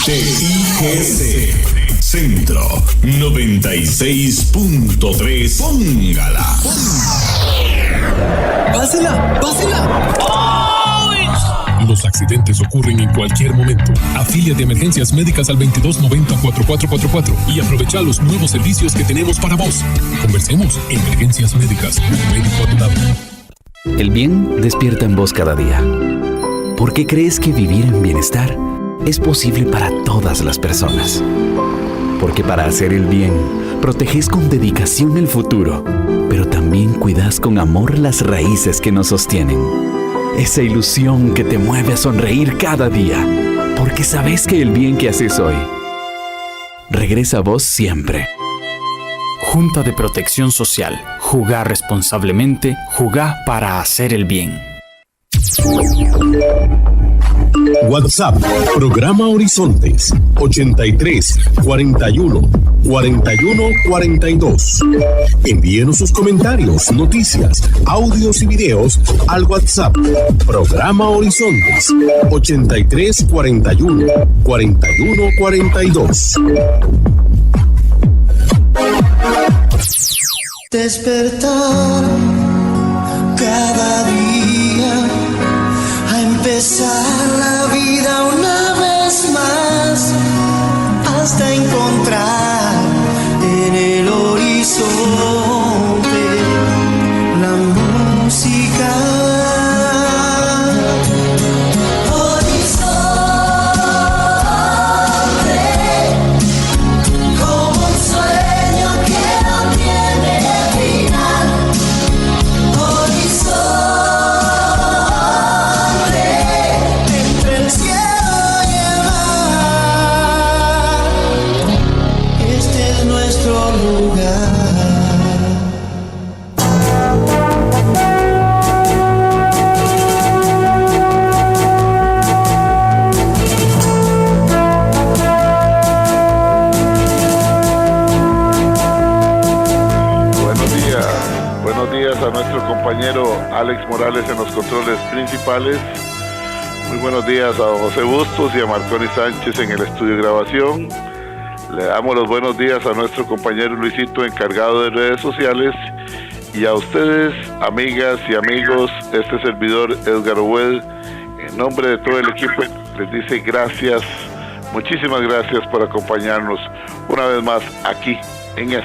TIGC Centro 96.3. Póngala. ¡Pásela! Los accidentes ocurren en cualquier momento. Afíliate a Emergencias Médicas al 2290-4444 y aprovecha los nuevos servicios que tenemos para vos. Conversemos. Emergencias Médicas, un médico a tu lado. El bien despierta en vos cada día. ¿Por qué crees que vivir en bienestar es posible para todas las personas? Porque para hacer el bien, proteges con dedicación el futuro, pero también cuidas con amor las raíces que nos sostienen. Esa ilusión que te mueve a sonreír cada día, porque sabes que el bien que haces hoy regresa a vos siempre. Junta de Protección Social. Jugá responsablemente, jugá para hacer el bien. WhatsApp, Programa Horizontes, 83 41 41 42. Envíenos sus comentarios, noticias, audios y videos al WhatsApp, Programa Horizontes, 83 41 41 42. Despertar cada día, a empezar la vida una vez más, hasta encontrar en el horizonte la música. A nuestro compañero Alex Morales en los controles principales. Muy buenos días a José Bustos y a Marconi Sánchez en el estudio de grabación. Le damos los buenos días a nuestro compañero Luisito, encargado de redes sociales, y a ustedes, amigas y amigos. Este servidor Edgar Obed, en nombre de todo el equipo, les dice gracias, muchísimas gracias por acompañarnos una vez más aquí en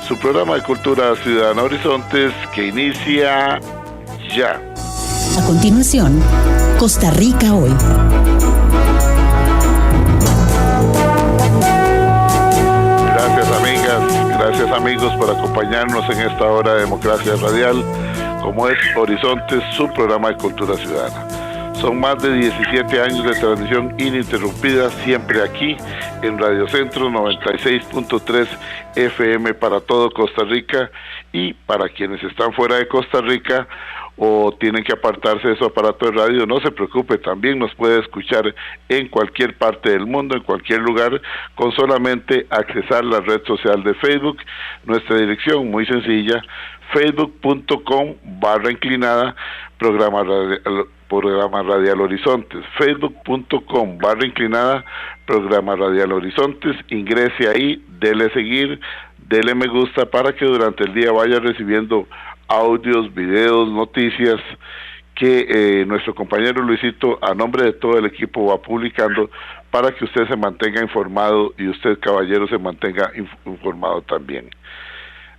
su programa de Cultura Ciudadana Horizontes, que inicia ya. A continuación, Costa Rica Hoy. Gracias, amigas, gracias, amigos, por acompañarnos en esta hora de Democracia Radial, como es Horizontes, su programa de Cultura Ciudadana. Son más de 17 años de transmisión ininterrumpida, siempre aquí en Radio Centro 96.3 FM para todo Costa Rica, y para quienes están fuera de Costa Rica o tienen que apartarse de su aparato de radio, no se preocupe, también nos puede escuchar en cualquier parte del mundo, en cualquier lugar, con solamente accesar la red social de Facebook. Nuestra dirección muy sencilla, facebook.com/inclinada programa Radial Horizontes, facebook.com/inclinada programa Radial Horizontes. Ingrese ahí, dele seguir, dele me gusta para que durante el día vaya recibiendo audios, videos, noticias que nuestro compañero Luisito, a nombre de todo el equipo, va publicando para que usted se mantenga informado y usted, caballero, se mantenga informado también.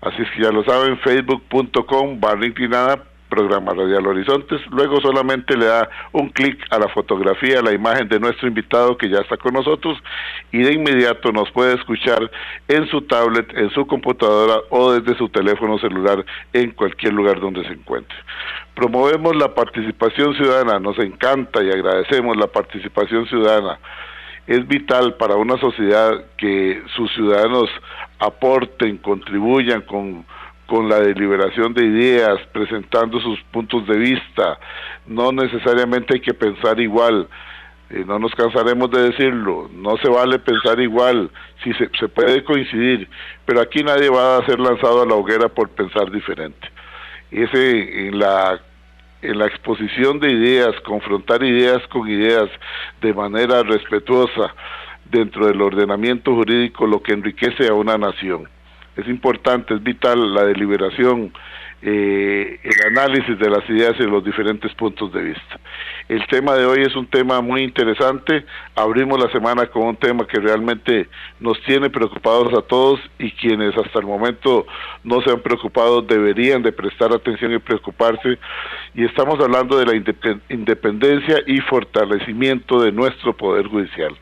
Así es que ya lo saben, facebook.com/inclinada programa Radial Horizontes. Luego solamente le da un clic a la fotografía, a la imagen de nuestro invitado que ya está con nosotros, y de inmediato nos puede escuchar en su tablet, en su computadora o desde su teléfono celular en cualquier lugar donde se encuentre. Promovemos la participación ciudadana, nos encanta y agradecemos la participación ciudadana. Es vital para una sociedad que sus ciudadanos aporten, contribuyan con la deliberación de ideas, presentando sus puntos de vista. No necesariamente hay que pensar igual, no nos cansaremos de decirlo, no se vale pensar igual, si se puede coincidir, pero aquí nadie va a ser lanzado a la hoguera por pensar diferente. En la exposición de ideas, confrontar ideas con ideas de manera respetuosa, dentro del ordenamiento jurídico lo que enriquece a una nación. Es importante, es vital la deliberación, el análisis de las ideas y los diferentes puntos de vista. El tema de hoy es un tema muy interesante. Abrimos la semana con un tema que realmente nos tiene preocupados a todos, y quienes hasta el momento no se han preocupado deberían de prestar atención y preocuparse, y estamos hablando de la independencia y fortalecimiento de nuestro Poder Judicial.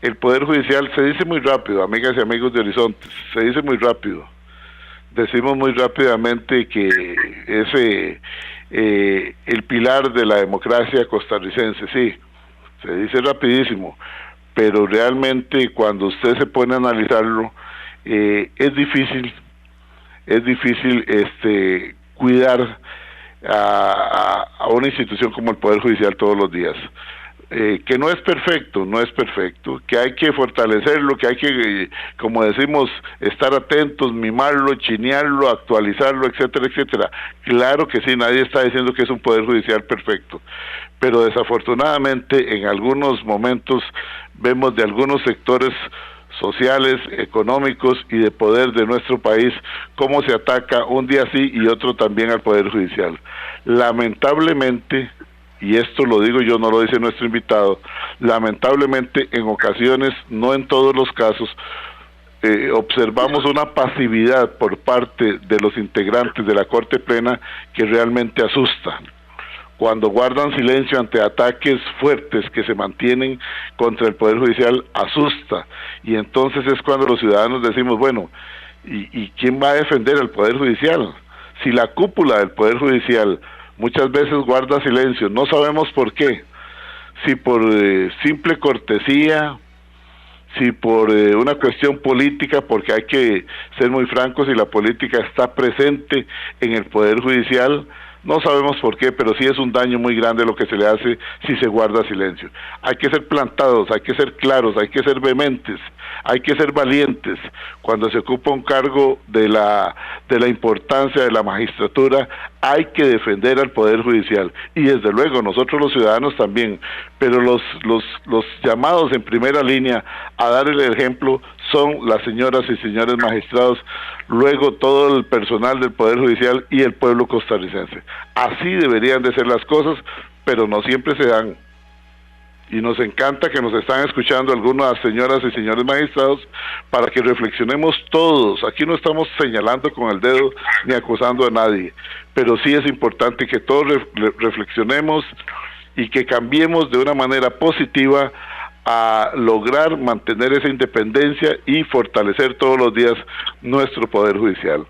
El Poder Judicial se dice muy rápido, amigas y amigos de Horizontes, se dice muy rápido. Decimos muy rápidamente que es el pilar de la democracia costarricense, sí, se dice rapidísimo, pero realmente cuando usted se pone a analizarlo, es difícil cuidar a una institución como el Poder Judicial todos los días. Que no es perfecto, que hay que fortalecerlo, que hay que, como decimos, estar atentos, mimarlo, chinearlo, actualizarlo, etcétera, etcétera. Claro que sí, nadie está diciendo que es un Poder Judicial perfecto, pero desafortunadamente en algunos momentos vemos de algunos sectores sociales, económicos y de poder de nuestro país cómo se ataca un día sí y otro también al Poder Judicial. Lamentablemente, y esto lo digo yo, no lo dice nuestro invitado, lamentablemente en ocasiones, no en todos los casos, observamos una pasividad por parte de los integrantes de la Corte Plena que realmente asusta. Cuando guardan silencio ante ataques fuertes que se mantienen contra el Poder Judicial, asusta, y entonces es cuando los ciudadanos decimos, bueno, ¿y quién va a defender al Poder Judicial? Si la cúpula del Poder Judicial muchas veces guarda silencio, no sabemos por qué, si por simple cortesía, si por una cuestión política, porque hay que ser muy francos, y la política está presente en el Poder Judicial, no sabemos por qué, pero sí es un daño muy grande lo que se le hace si se guarda silencio. Hay que ser plantados, hay que ser claros, hay que ser vehementes, hay que ser valientes. Cuando se ocupa un cargo de la importancia de la magistratura, hay que defender al Poder Judicial, y desde luego nosotros los ciudadanos también, pero los llamados en primera línea a dar el ejemplo son las señoras y señores magistrados, luego todo el personal del Poder Judicial y el pueblo costarricense. Así deberían de ser las cosas, pero no siempre se dan. Y nos encanta que nos están escuchando algunas señoras y señores magistrados para que reflexionemos todos. Aquí no estamos señalando con el dedo ni acusando a nadie, pero sí es importante que todos reflexionemos y que cambiemos de una manera positiva a lograr mantener esa independencia y fortalecer todos los días nuestro Poder Judicial.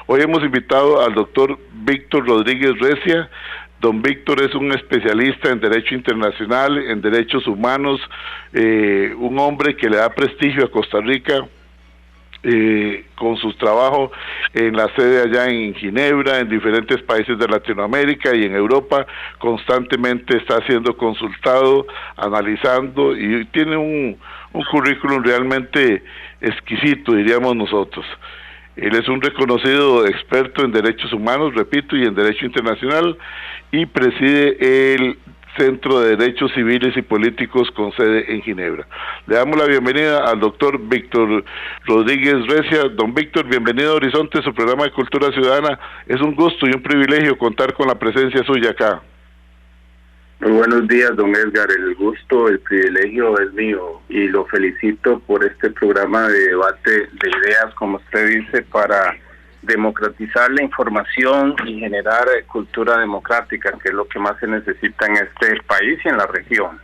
Hoy hemos invitado al doctor Víctor Rodríguez Recia. Don Víctor es un especialista en Derecho Internacional, en Derechos Humanos, un hombre que le da prestigio a Costa Rica con su trabajo en la sede allá en Ginebra, en diferentes países de Latinoamérica y en Europa. Constantemente está siendo consultado, analizando, y tiene un currículum realmente exquisito, diríamos nosotros. Él es un reconocido experto en derechos humanos, repito, y en derecho internacional, y preside el Centro de Derechos Civiles y Políticos con sede en Ginebra. Le damos la bienvenida al doctor Víctor Rodríguez Recia. Don Víctor, bienvenido a Horizonte, su programa de Cultura Ciudadana. Es un gusto y un privilegio contar con la presencia suya acá. Muy buenos días, don Edgar. El gusto, el privilegio es mío, y lo felicito por este programa de debate de ideas, como usted dice, para democratizar la información y generar cultura democrática, que es lo que más se necesita en este país y en la región.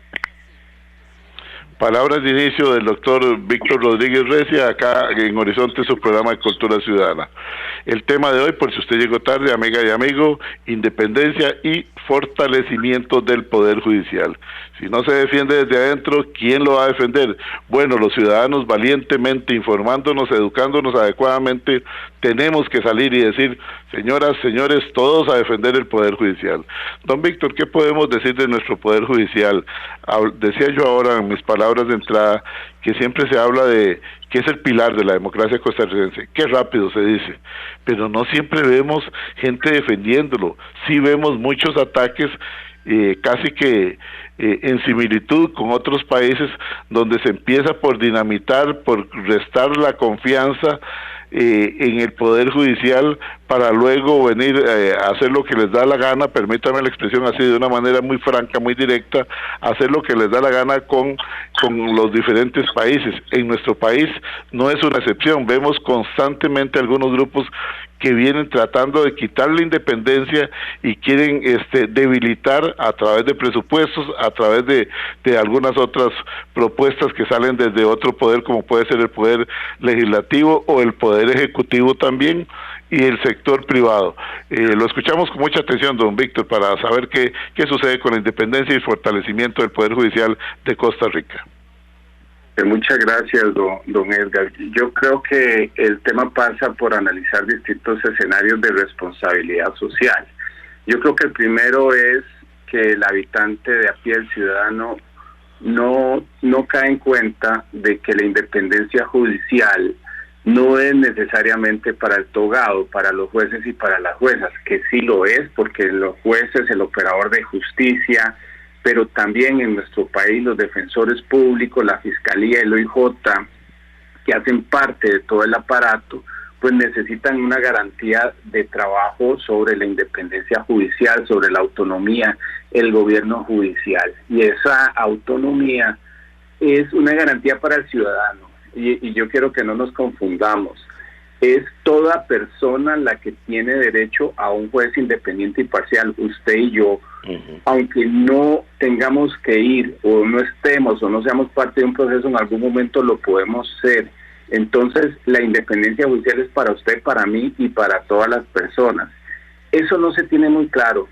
Palabras de inicio del doctor Víctor Rodríguez Recia, acá en Horizonte, su programa de Cultura Ciudadana. El tema de hoy, por si usted llegó tarde, amiga y amigo, independencia y fortalecimiento del Poder Judicial. Si no se defiende desde adentro, ¿quién lo va a defender? Bueno, los ciudadanos valientemente, informándonos, educándonos adecuadamente, tenemos que salir y decir, señoras, señores, todos a defender el Poder Judicial. Don Víctor, ¿qué podemos decir de nuestro Poder Judicial? Decía yo ahora en mis palabras de entrada que siempre se habla de que es el pilar de la democracia costarricense. Qué rápido se dice, pero no siempre vemos gente defendiéndolo. Sí vemos muchos ataques casi que en similitud con otros países donde se empieza por dinamitar, por restar la confianza en el Poder Judicial para luego venir a hacer lo que les da la gana, permítame la expresión así de una manera muy franca, muy directa, hacer lo que les da la gana con los diferentes países. En nuestro país no es una excepción, vemos constantemente algunos grupos que vienen tratando de quitar la independencia y quieren debilitar a través de presupuestos, a través de algunas otras propuestas que salen desde otro poder, como puede ser el poder legislativo o el poder ejecutivo también, y el sector privado. Lo escuchamos con mucha atención, don Víctor, para saber qué sucede con la independencia y fortalecimiento del Poder Judicial de Costa Rica. Muchas gracias, don Edgar. Yo creo que el tema pasa por analizar distintos escenarios de responsabilidad social. Yo creo que el primero es que el habitante de a pie, el ciudadano, no cae en cuenta de que la independencia judicial no es necesariamente para el togado, para los jueces y para las juezas, que sí lo es, porque los jueces, el operador de justicia, pero también en nuestro país los defensores públicos, la Fiscalía y el OIJ, que hacen parte de todo el aparato, pues necesitan una garantía de trabajo sobre la independencia judicial, sobre la autonomía, el gobierno judicial. Y esa autonomía es una garantía para el ciudadano. Y yo quiero que no nos confundamos. Es toda persona la que tiene derecho a un juez independiente y parcial, usted y yo, aunque no tengamos que ir o no estemos o no seamos parte de un proceso, en algún momento lo podemos ser. Entonces la independencia judicial es para usted, para mí y para todas las personas. Eso no se tiene muy claro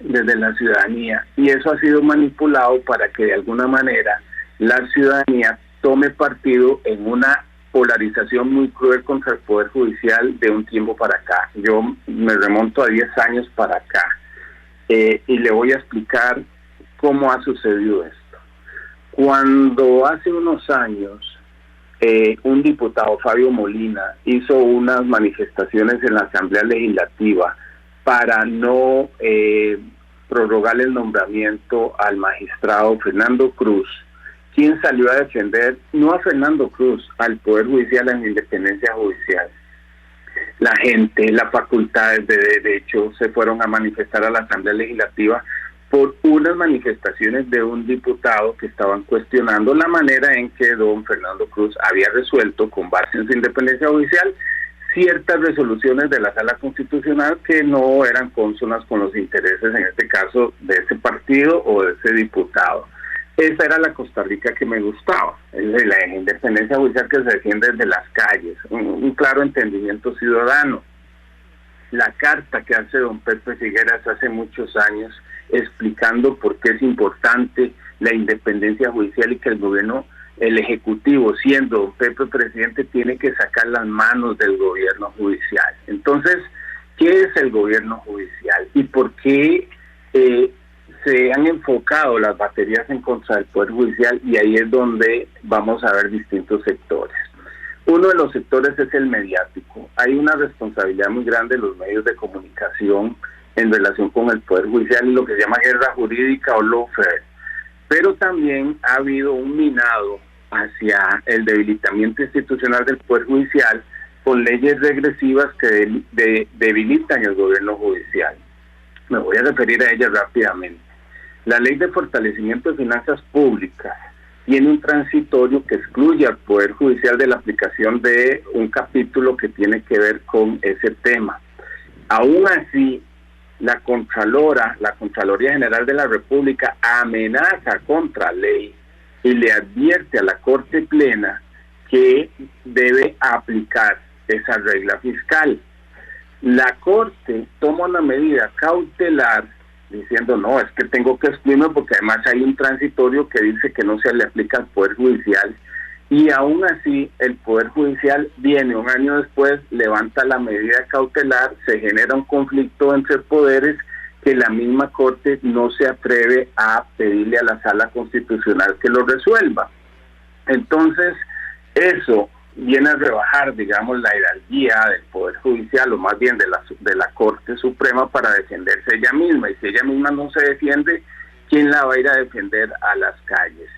desde la ciudadanía y eso ha sido manipulado para que de alguna manera la ciudadanía tome partido en una polarización muy cruel contra el Poder Judicial de un tiempo para acá. Yo me remonto a 10 años para acá y le voy a explicar cómo ha sucedido esto. Cuando hace unos años un diputado, Fabio Molina, hizo unas manifestaciones en la Asamblea Legislativa para no prorrogar el nombramiento al magistrado Fernando Cruz, ¿quién salió a defender? No a Fernando Cruz, al Poder Judicial, a la independencia judicial. La gente, las facultades de derecho se fueron a manifestar a la Asamblea Legislativa por unas manifestaciones de un diputado que estaban cuestionando la manera en que don Fernando Cruz había resuelto, con base en su independencia judicial, ciertas resoluciones de la Sala Constitucional que no eran cónsonas con los intereses, en este caso, de ese partido o de ese diputado. Esa era la Costa Rica que me gustaba, la independencia judicial que se defiende desde las calles, un claro entendimiento ciudadano. La carta que hace don Pepe Figueras hace muchos años explicando por qué es importante la independencia judicial y que el gobierno, el ejecutivo, siendo don Pepe presidente, tiene que sacar las manos del gobierno judicial. Entonces, ¿qué es el gobierno judicial y por qué se han enfocado las baterías en contra del Poder Judicial? Y ahí es donde vamos a ver distintos sectores. Uno de los sectores es el mediático. Hay una responsabilidad muy grande de los medios de comunicación en relación con el Poder Judicial y lo que se llama guerra jurídica o lawfare. Pero también ha habido un minado hacia el debilitamiento institucional del Poder Judicial con leyes regresivas que debilitan el gobierno judicial. Me voy a referir a ellas rápidamente. La Ley de Fortalecimiento de Finanzas Públicas tiene un transitorio que excluye al Poder Judicial de la aplicación de un capítulo que tiene que ver con ese tema. Aún así, la Contraloría General de la República amenaza contra ley y le advierte a la Corte Plena que debe aplicar esa regla fiscal. La Corte toma una medida cautelar diciendo, no, es que tengo que excluirme porque además hay un transitorio que dice que no se le aplica al Poder Judicial, y aún así el Poder Judicial viene un año después, levanta la medida cautelar, se genera un conflicto entre poderes que la misma Corte no se atreve a pedirle a la Sala Constitucional que lo resuelva. Entonces, eso viene a rebajar, digamos, la jerarquía del Poder Judicial, o más bien de la Corte Suprema, para defenderse ella misma, y si ella misma no se defiende, ¿quién la va a ir a defender a las calles?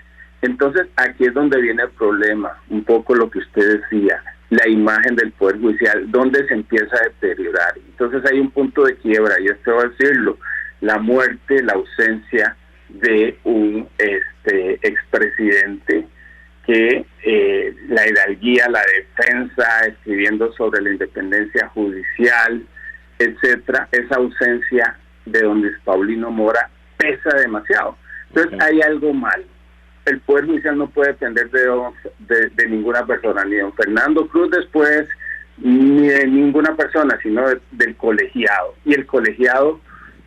Entonces, aquí es donde viene el problema, un poco lo que usted decía, la imagen del Poder Judicial, donde se empieza a deteriorar. Entonces hay un punto de quiebra, y esto va a decirlo, la muerte, la ausencia de un expresidente que la hidalguía, la defensa, escribiendo sobre la independencia judicial, etcétera, esa ausencia de don Luis Paulino Mora pesa demasiado. Entonces hay algo mal. El Poder Judicial no puede depender de ninguna persona, ni de don Fernando Cruz después, ni de ninguna persona, sino del colegiado. Y el colegiado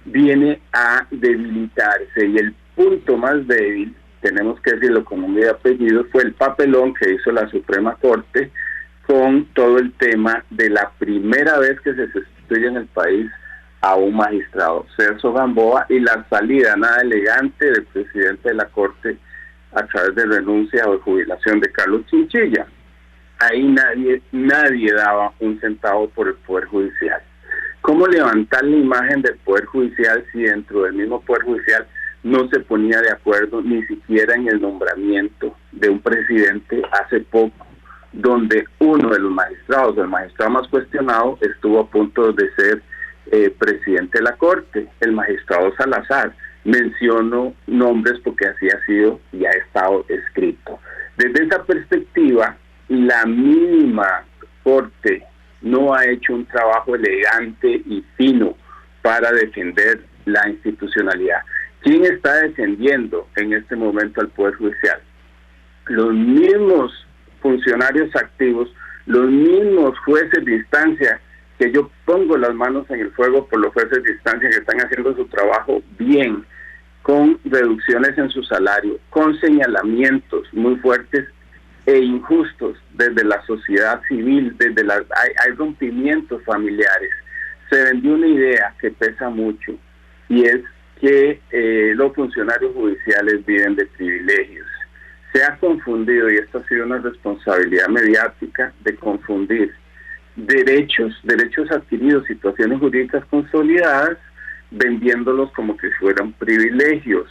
viene a debilitarse, y el punto más débil, tenemos que decirlo con nombre y apellido, fue el papelón que hizo la Suprema Corte con todo el tema de la primera vez que se sustituye en el país a un magistrado, Celso Gamboa, y la salida nada elegante del presidente de la Corte a través de renuncia o de jubilación de Carlos Chinchilla. Ahí nadie daba un centavo por el Poder Judicial. ¿Cómo levantar la imagen del Poder Judicial si dentro del mismo Poder Judicial no se ponía de acuerdo ni siquiera en el nombramiento de un presidente hace poco, donde uno de los magistrados, el magistrado más cuestionado, estuvo a punto de ser presidente de la Corte, el magistrado Salazar? Menciono nombres porque así ha sido y ha estado escrito. Desde esa perspectiva, la mínima Corte no ha hecho un trabajo elegante y fino para defender la institucionalidad. ¿Quién está defendiendo en este momento al Poder Judicial? Los mismos funcionarios activos, los mismos jueces de instancia, que yo pongo las manos en el fuego por los jueces de instancia que están haciendo su trabajo bien, con reducciones en su salario, con señalamientos muy fuertes e injustos desde la sociedad civil, hay rompimientos familiares. Se vendió una idea que pesa mucho, y es que los funcionarios judiciales viven de privilegios. Se ha confundido, y esto ha sido una responsabilidad mediática, de confundir derechos adquiridos, situaciones jurídicas consolidadas, vendiéndolos como que fueran privilegios.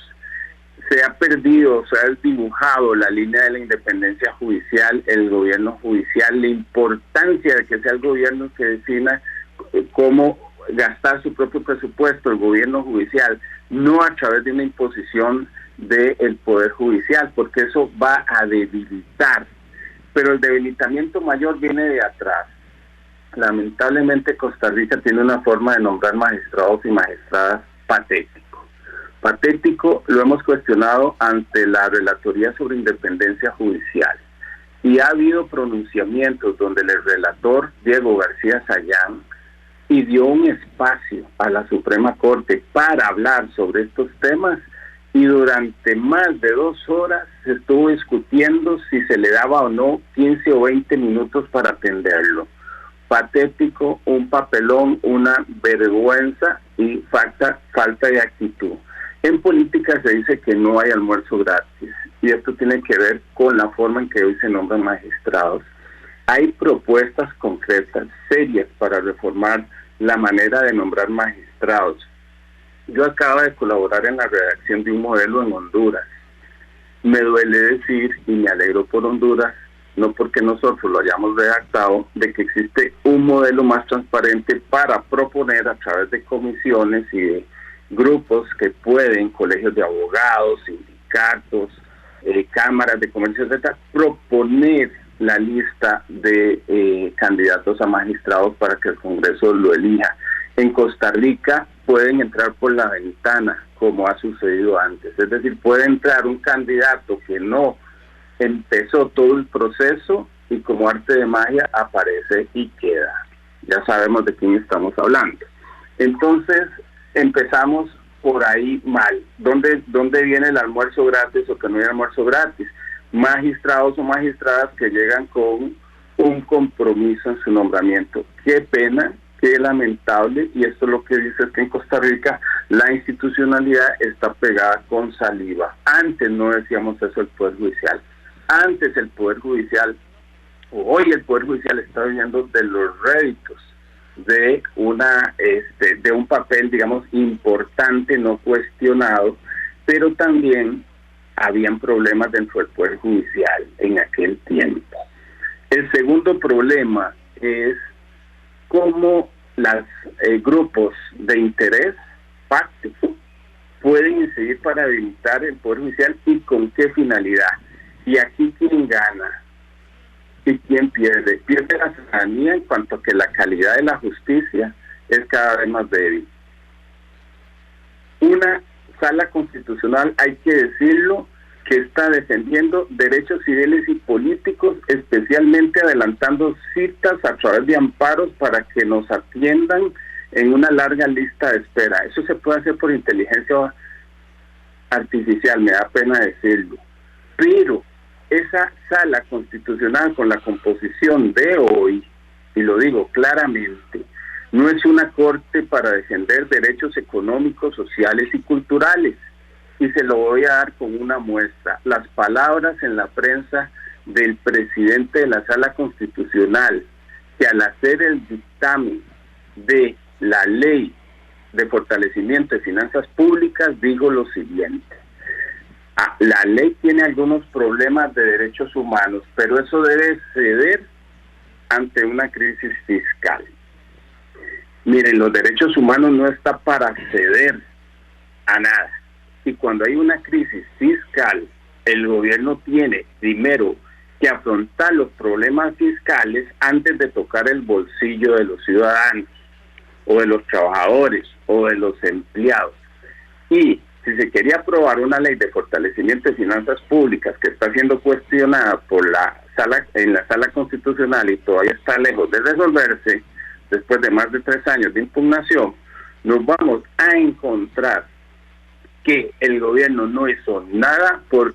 Se ha perdido, se ha desdibujado la línea de la independencia judicial, el gobierno judicial, la importancia de que sea el gobierno que defina cómo gastar su propio presupuesto, el gobierno judicial, no a través de una imposición del Poder Judicial, porque eso va a debilitar. Pero el debilitamiento mayor viene de atrás. Lamentablemente Costa Rica tiene una forma de nombrar magistrados y magistradas patético, lo hemos cuestionado ante la Relatoría sobre Independencia Judicial, y ha habido pronunciamientos donde el relator Diego García Sayán pidió un espacio a la Suprema Corte para hablar sobre estos temas, y durante más de 2 horas se estuvo discutiendo si se le daba o no 15 o 20 minutos para atenderlo. Patético, un papelón, una vergüenza y falta de actitud. En política se dice que no hay almuerzo gratis, y esto tiene que ver con la forma en que hoy se nombran magistrados. Hay propuestas concretas, serias, para reformar la manera de nombrar magistrados. Yo acabo de colaborar en la redacción de un modelo en Honduras. Me duele decir, y me alegro por Honduras, no porque nosotros lo hayamos redactado, de que existe un modelo más transparente para proponer a través de comisiones y de grupos que pueden, colegios de abogados, sindicatos, cámaras de comercio, etcétera, proponer la lista de candidatos a magistrados para que el Congreso lo elija. En Costa Rica pueden entrar por la ventana, como ha sucedido antes, es decir, puede entrar un candidato que no empezó todo el proceso y como arte de magia aparece y queda. Ya sabemos de quién estamos hablando. Entonces empezamos por ahí mal. ¿Dónde viene el almuerzo gratis o que no hay almuerzo gratis? Magistrados o magistradas que llegan con un compromiso en su nombramiento. Qué pena, qué lamentable, y esto lo que dice es que en Costa Rica la institucionalidad está pegada con saliva. Antes no decíamos eso del Poder Judicial. Antes el Poder Judicial, hoy el Poder Judicial está viviendo de los réditos de un papel, digamos, importante, no cuestionado, pero también habían problemas dentro del Poder Judicial en aquel tiempo. El segundo problema es cómo los grupos de interés fáctico pueden incidir para debilitar el Poder Judicial y con qué finalidad. Y aquí, ¿quién gana y quién pierde? Pierde la ciudadanía en cuanto a que la calidad de la justicia es cada vez más débil. Una sala constitucional, hay que decirlo, que está defendiendo derechos civiles y políticos, especialmente adelantando citas a través de amparos para que nos atiendan en una larga lista de espera. Eso se puede hacer por inteligencia artificial, me da pena decirlo. Pero esa sala constitucional con la composición de hoy, y lo digo claramente, no es una corte para defender derechos económicos, sociales y culturales. Y se lo voy a dar con una muestra. Las palabras en la prensa del presidente de la Sala Constitucional, que al hacer el dictamen de la ley de fortalecimiento de finanzas públicas, dijo lo siguiente: la ley tiene algunos problemas de derechos humanos, pero eso debe ceder ante una crisis fiscal. Miren, los derechos humanos no están para ceder a nada. Y cuando hay una crisis fiscal, el gobierno tiene primero que afrontar los problemas fiscales antes de tocar el bolsillo de los ciudadanos, o de los trabajadores, o de los empleados. Y si se quería aprobar una ley de fortalecimiento de finanzas públicas que está siendo cuestionada por en la Sala Constitucional y todavía está lejos de resolverse, después de más de 3 años de impugnación, nos vamos a encontrar que el gobierno no hizo nada por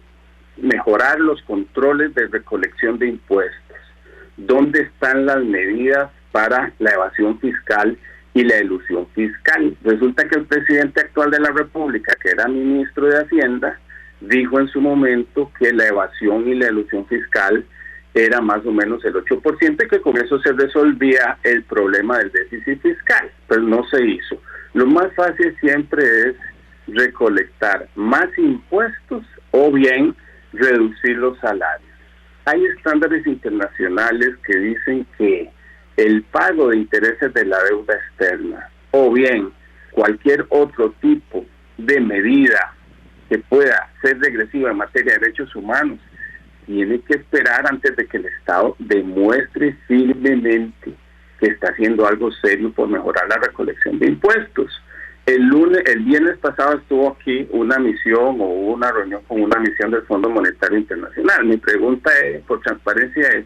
mejorar los controles de recolección de impuestos. ¿Dónde están las medidas para la evasión fiscal y la elusión fiscal? Resulta que el presidente actual de la República, que era ministro de Hacienda, dijo en su momento que la evasión y la elusión fiscal era más o menos el 8%, y que con eso se resolvía el problema del déficit fiscal. Pues no se hizo. Lo más fácil siempre es recolectar más impuestos o bien reducir los salarios. Hay estándares internacionales que dicen que el pago de intereses de la deuda externa o bien cualquier otro tipo de medida que pueda ser regresiva en materia de derechos humanos tiene que esperar antes de que el Estado demuestre firmemente que está haciendo algo serio por mejorar la recolección de impuestos. El viernes pasado estuvo aquí una reunión con una misión del Fondo Monetario Internacional. Mi pregunta por transparencia es: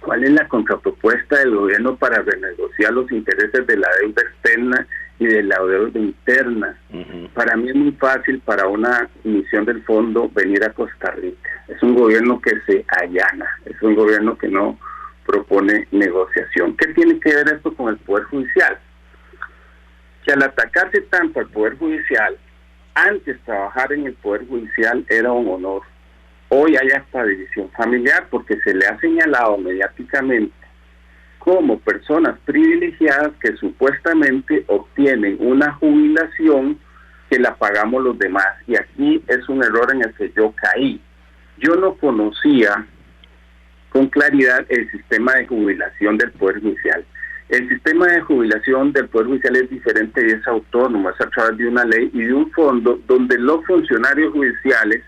¿cuál es la contrapropuesta del gobierno para renegociar los intereses de la deuda externa y de la deuda interna? Para mí es muy fácil para una misión del fondo venir a Costa Rica. Es un gobierno que se allana, es un gobierno que no propone negociación. ¿Qué tiene que ver esto con el Poder Judicial? Que al atacarse tanto al Poder Judicial, antes trabajar en el Poder Judicial era un honor. Hoy hay hasta división familiar porque se le ha señalado mediáticamente como personas privilegiadas que supuestamente obtienen una jubilación que la pagamos los demás. Y aquí es un error en el que yo caí. Yo no conocía con claridad el sistema de jubilación del Poder Judicial. El sistema de jubilación del Poder Judicial es diferente y es autónomo, es a través de una ley y de un fondo donde los funcionarios judiciales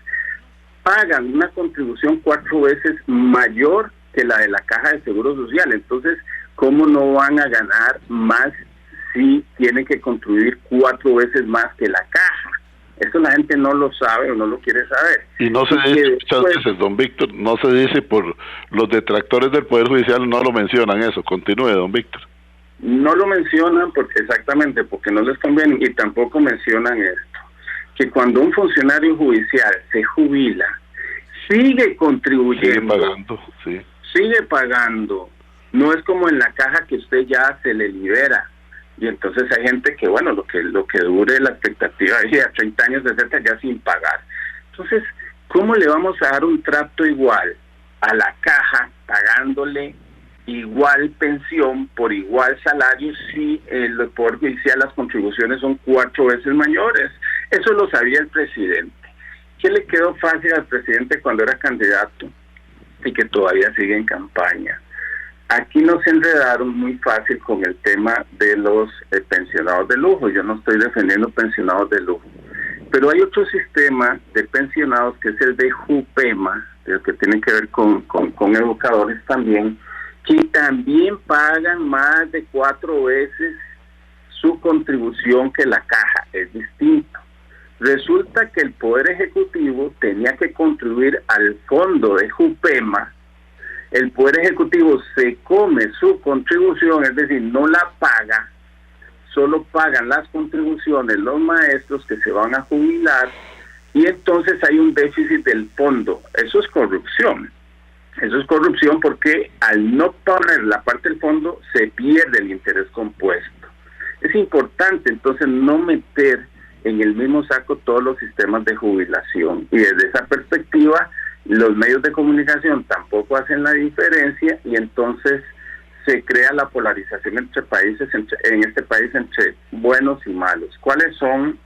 pagan una contribución 4 veces mayor que la de la Caja de Seguro Social. Entonces, ¿cómo no van a ganar más si tienen que contribuir 4 veces más que la Caja? Eso la gente no lo sabe o no lo quiere saber. Y no se dice muchas veces, don Víctor, no se dice por los detractores del Poder Judicial, no lo mencionan eso. Continúe, don Víctor. No lo mencionan porque porque no les conviene, y tampoco mencionan esto, que cuando un funcionario judicial se jubila, sigue contribuyendo, sigue pagando. No es como en la Caja que usted ya se le libera. Y entonces hay gente que, bueno, lo que dure la expectativa de 30 años de cerca ya sin pagar. Entonces, ¿cómo le vamos a dar un trato igual a la Caja pagándole igual pensión por igual salario si el Poder Judicial las contribuciones son 4 veces mayores? Eso lo sabía el presidente. ¿Qué le quedó fácil al presidente cuando era candidato y que todavía sigue en campaña? Aquí nos enredaron muy fácil con el tema de los pensionados de lujo. Yo no estoy defendiendo pensionados de lujo, pero hay otro sistema de pensionados que es el de JUPEMA, el que tiene que ver con educadores también, que también pagan más de 4 veces su contribución que la caja. Es distinto. Resulta que el Poder Ejecutivo tenía que contribuir al fondo de JUPEMA. El Poder Ejecutivo se come su contribución, es decir, no la paga, solo pagan las contribuciones los maestros que se van a jubilar, y entonces hay un déficit del fondo. Eso es corrupción. Eso es corrupción porque al no poner la parte del fondo se pierde el interés compuesto. Es importante entonces no meter en el mismo saco todos los sistemas de jubilación, y desde esa perspectiva los medios de comunicación tampoco hacen la diferencia, y entonces se crea la polarización entre países, en este país, entre buenos y malos. ¿Cuáles son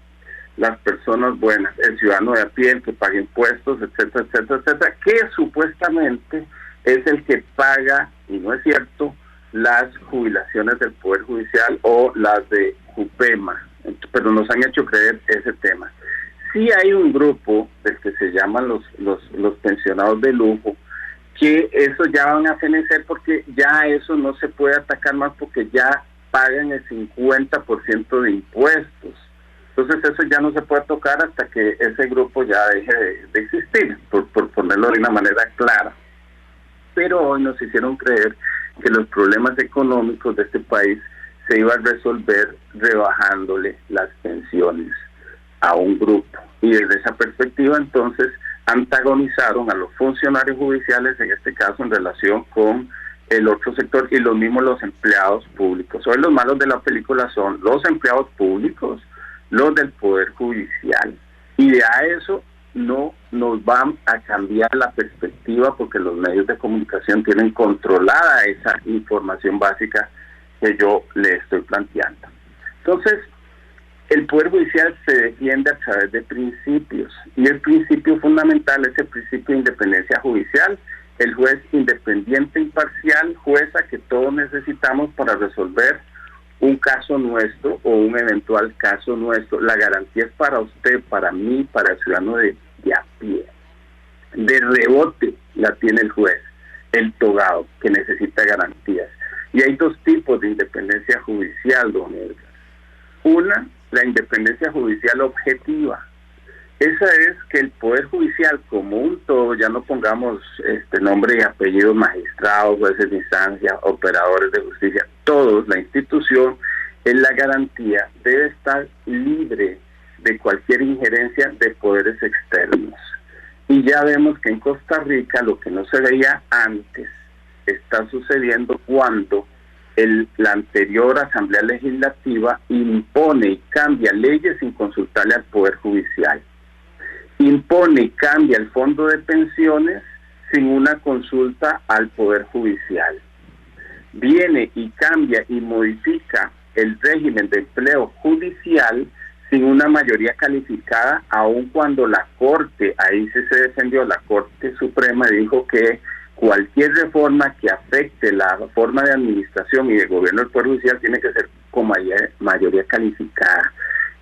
las personas buenas? El ciudadano de a pie, el que paga impuestos, etcétera, etcétera, etcétera, que supuestamente es el que paga, y no es cierto, las jubilaciones del Poder Judicial o las de JUPEMA, pero nos han hecho creer ese tema. Sí hay un grupo del que se llaman los pensionados de lujo, que eso ya van a fenecer porque ya eso no se puede atacar más porque ya pagan el 50% de impuestos. Entonces eso ya no se puede tocar hasta que ese grupo ya deje de existir, por ponerlo de una manera clara. Pero hoy nos hicieron creer que los problemas económicos de este país se iban a resolver rebajándole las pensiones a un grupo. Y desde esa perspectiva entonces antagonizaron a los funcionarios judiciales, en este caso en relación con el otro sector, y los mismos los empleados públicos. Hoy los malos de la película son los empleados públicos, los del Poder Judicial, y de a eso no nos van a cambiar la perspectiva porque los medios de comunicación tienen controlada esa información básica que yo le estoy planteando. Entonces, el Poder Judicial se defiende a través de principios, y el principio fundamental es el principio de independencia judicial, el juez independiente, imparcial, jueza que todos necesitamos para resolver un caso nuestro o un eventual caso nuestro. La garantía es para usted, para mí, para el ciudadano de a pie. De rebote la tiene el juez, el togado, que necesita garantías. Y hay 2 tipos de independencia judicial, don Edgar. Una, la independencia judicial objetiva. Esa es que el Poder Judicial como un todo, ya no pongamos nombre y apellidos, magistrados, jueces de instancia, operadores de justicia, todos, la institución, en la garantía debe estar libre de cualquier injerencia de poderes externos. Y ya vemos que en Costa Rica lo que no se veía antes está sucediendo cuando la anterior Asamblea Legislativa impone y cambia leyes sin consultarle al Poder Judicial. Impone y cambia el fondo de pensiones sin una consulta al Poder Judicial. Viene y cambia y modifica el régimen de empleo judicial sin una mayoría calificada, aun cuando la Corte, ahí sí se defendió, la Corte Suprema dijo que cualquier reforma que afecte la forma de administración y de gobierno del Poder Judicial tiene que ser con mayoría calificada.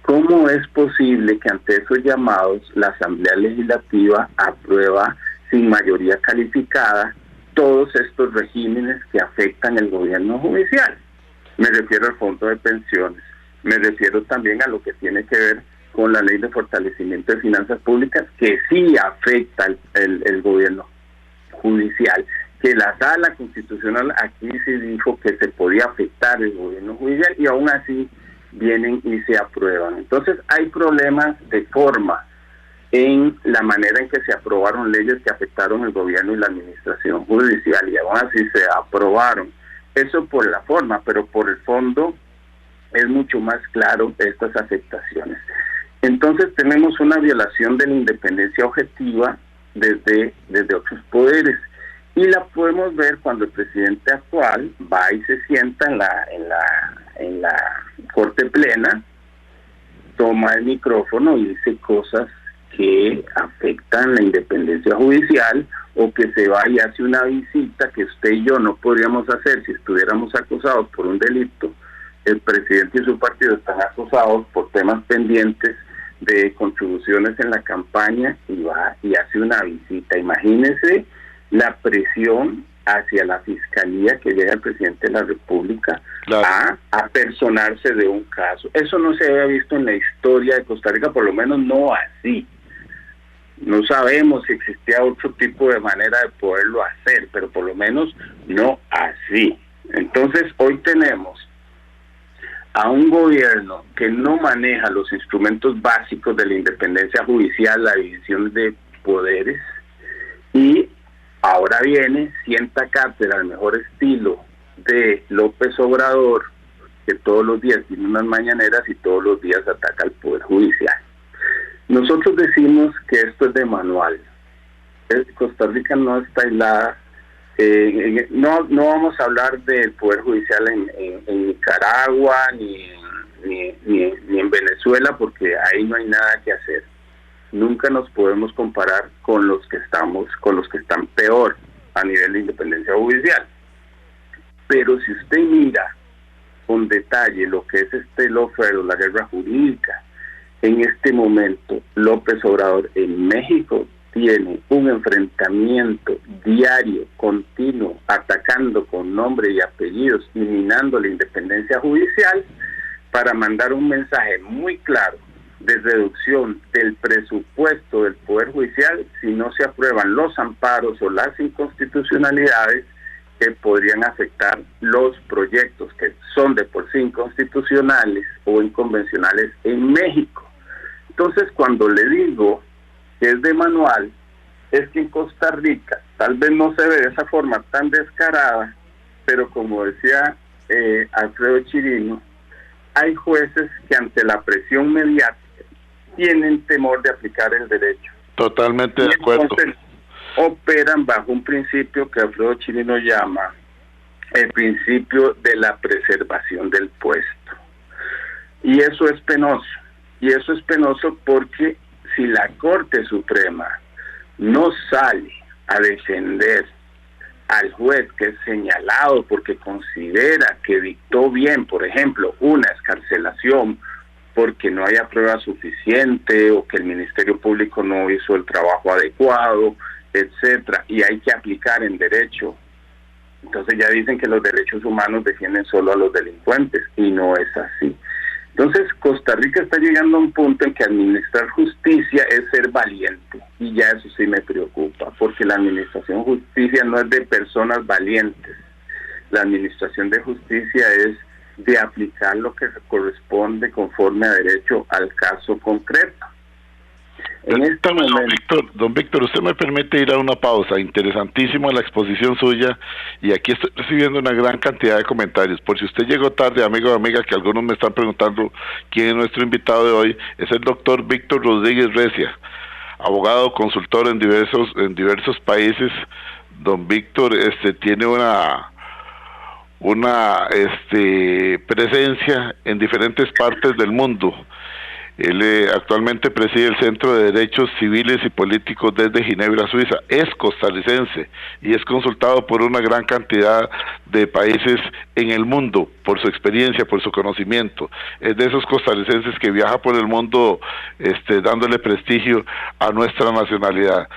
¿Cómo es posible que ante esos llamados la Asamblea Legislativa aprueba sin mayoría calificada todos estos regímenes que afectan el gobierno judicial? Me refiero al fondo de pensiones, me refiero también a lo que tiene que ver con la ley de fortalecimiento de finanzas públicas, que sí afecta el gobierno judicial, que la Sala Constitucional aquí sí dijo que se podía afectar el gobierno judicial, y aún así vienen y se aprueban. Entonces hay problemas de forma en la manera en que se aprobaron leyes que afectaron el gobierno y la administración judicial, y aún así se aprobaron. Eso por la forma, pero por el fondo es mucho más claro estas afectaciones. Entonces tenemos una violación de la independencia objetiva desde otros poderes, y la podemos ver cuando el presidente actual va y se sienta en la Corte Plena toma el micrófono y dice cosas que afectan la independencia judicial, o que se va y hace una visita que usted y yo no podríamos hacer si estuviéramos acusados por un delito. El presidente y su partido están acusados por temas pendientes de contribuciones en la campaña, y va y hace una visita. Imagínese la presión hacia la fiscalía que llega el presidente de la República, claro, a personarse de un caso. Eso no se había visto en la historia de Costa Rica, por lo menos no así. No sabemos si existía otro tipo de manera de poderlo hacer, pero por lo menos no así. Entonces, hoy tenemos a un gobierno que no maneja los instrumentos básicos de la independencia judicial, la división de poderes, y ahora viene, sienta cátedra al mejor estilo de López Obrador, que todos los días tiene unas mañaneras y todos los días ataca al Poder Judicial. Nosotros decimos que esto es de manual. Costa Rica no está aislada. No vamos a hablar del Poder Judicial en Nicaragua ni en Venezuela, porque ahí no hay nada que hacer. Nunca nos podemos comparar con los que están peor a nivel de independencia judicial. Pero si usted mira con detalle lo que es este lawfare, la guerra jurídica, en este momento López Obrador en México tiene un enfrentamiento diario, continuo, atacando con nombre y apellidos y minando la independencia judicial, para mandar un mensaje muy claro de reducción del presupuesto del Poder Judicial si no se aprueban los amparos o las inconstitucionalidades que podrían afectar los proyectos que son de por sí inconstitucionales o inconvencionales en México. Entonces, cuando le digo que es de manual, es que en Costa Rica tal vez no se ve de esa forma tan descarada, pero como decía Alfredo Chirino, hay jueces que ante la presión mediática tienen temor de aplicar el derecho. Totalmente de acuerdo. Entonces, operan bajo un principio que Alfredo Chirino llama el principio de la preservación del puesto. Y eso es penoso. Y eso es penoso porque si la Corte Suprema no sale a defender al juez que es señalado porque considera que dictó bien, por ejemplo, una excarcelación porque no haya prueba suficiente o que el Ministerio Público no hizo el trabajo adecuado, etcétera, y hay que aplicar en derecho. Entonces ya dicen que los derechos humanos defienden solo a los delincuentes, y no es así. Entonces Costa Rica está llegando a un punto en que administrar justicia es ser valiente, y ya eso sí me preocupa, porque la administración de justicia no es de personas valientes. La administración de justicia es de aplicar lo que corresponde conforme a derecho al caso concreto. En este momento, don Víctor, usted me permite ir a una pausa. Interesantísima la exposición suya, y aquí estoy recibiendo una gran cantidad de comentarios. Por si usted llegó tarde, amigo o amiga, que algunos me están preguntando quién es nuestro invitado de hoy, es el doctor Víctor Rodríguez Recia, abogado, consultor en diversos países. Don Víctor tiene una presencia en diferentes partes del mundo. Él actualmente preside el Centro de Derechos Civiles y Políticos desde Ginebra, Suiza. Es costarricense y es consultado por una gran cantidad de países en el mundo por su experiencia, por su conocimiento. Es de esos costarricenses que viaja por el mundo dándole prestigio a nuestra nacionalidad.